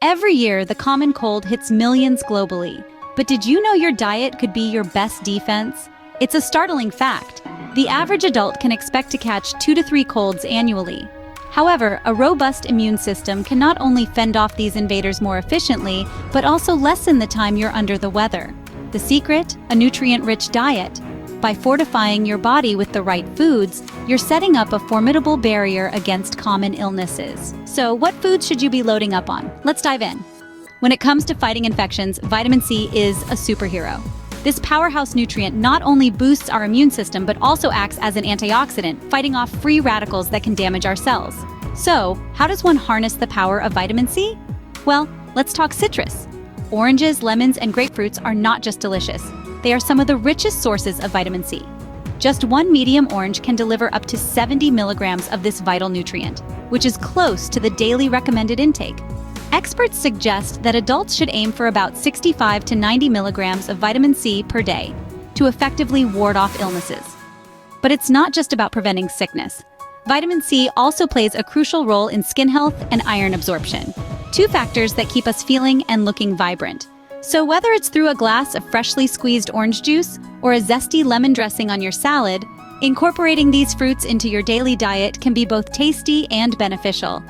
Every year, the common cold hits millions globally. But did you know your diet could be your best defense? It's a startling fact. The average adult can expect to catch 2 to 3 colds annually. However, a robust immune system can not only fend off these invaders more efficiently, but also lessen the time you're under the weather. The secret? A nutrient-rich diet. By fortifying your body with the right foods, you're setting up a formidable barrier against common illnesses. So, what foods should you be loading up on? Let's dive in. When it comes to fighting infections, vitamin C is a superhero. This powerhouse nutrient not only boosts our immune system, but also acts as an antioxidant, fighting off free radicals that can damage our cells. So, how does one harness the power of vitamin C? Well, let's talk citrus. Oranges, lemons, and grapefruits are not just delicious. They are some of the richest sources of vitamin C. Just one medium orange can deliver up to 70 milligrams of this vital nutrient, which is close to the daily recommended intake. Experts suggest that adults should aim for about 65 to 90 milligrams of vitamin C per day to effectively ward off illnesses. But it's not just about preventing sickness. Vitamin C also plays a crucial role in skin health and iron absorption, two factors that keep us feeling and looking vibrant. So whether it's through a glass of freshly squeezed orange juice or a zesty lemon dressing on your salad, incorporating these fruits into your daily diet can be both tasty and beneficial.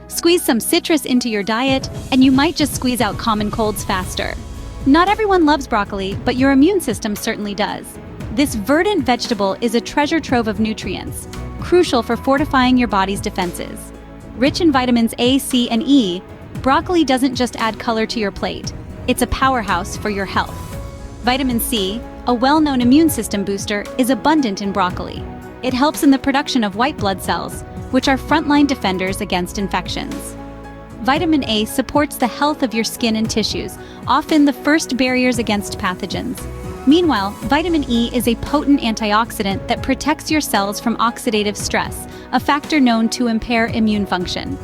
Squeeze some citrus into your diet, and you might just squeeze out common colds faster. Not everyone loves broccoli, but your immune system certainly does. This verdant vegetable is a treasure trove of nutrients, crucial for fortifying your body's defenses. Rich in vitamins A, C, and E, broccoli doesn't just add color to your plate. It's a powerhouse for your health. Vitamin C, a well-known immune system booster, is abundant in broccoli. It helps in the production of white blood cells, which are frontline defenders against infections. Vitamin A supports the health of your skin and tissues, often the first barriers against pathogens. Meanwhile, vitamin E is a potent antioxidant that protects your cells from oxidative stress, a factor known to impair immune function.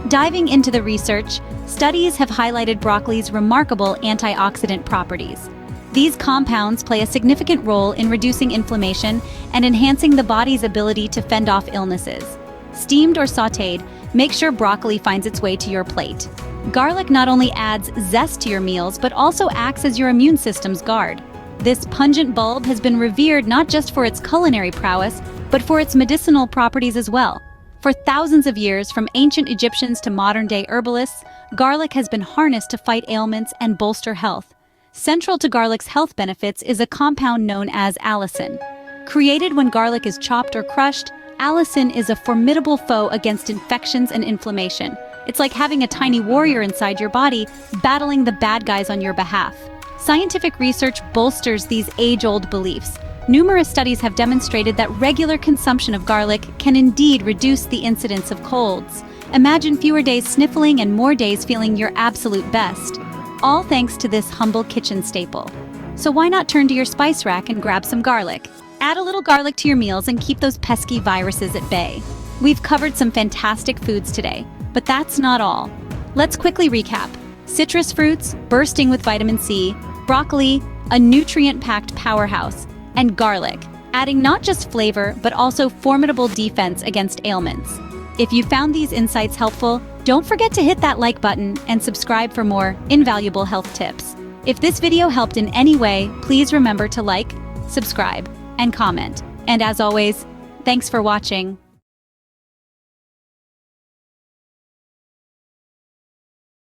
Diving into the research, studies have highlighted broccoli's remarkable antioxidant properties. These compounds play a significant role in reducing inflammation and enhancing the body's ability to fend off illnesses. Steamed or sautéed, make sure broccoli finds its way to your plate. Garlic not only adds zest to your meals, but also acts as your immune system's guard. This pungent bulb has been revered not just for its culinary prowess, but for its medicinal properties as well. For thousands of years, from ancient Egyptians to modern-day herbalists, garlic has been harnessed to fight ailments and bolster health. Central to garlic's health benefits is a compound known as allicin. Created when garlic is chopped or crushed, allicin is a formidable foe against infections and inflammation. It's like having a tiny warrior inside your body, battling the bad guys on your behalf. Scientific research bolsters these age-old beliefs. Numerous studies have demonstrated that regular consumption of garlic can indeed reduce the incidence of colds. Imagine fewer days sniffling and more days feeling your absolute best. All thanks to this humble kitchen staple. So why not turn to your spice rack and grab some garlic? Add a little garlic to your meals and keep those pesky viruses at bay. We've covered some fantastic foods today, but that's not all. Let's quickly recap. Citrus fruits, bursting with vitamin C, broccoli, a nutrient-packed powerhouse, and garlic, adding not just flavor, but also formidable defense against ailments. If you found these insights helpful, don't forget to hit that like button and subscribe for more invaluable health tips. If this video helped in any way, please remember to like, subscribe, and comment. And as always, thanks for watching.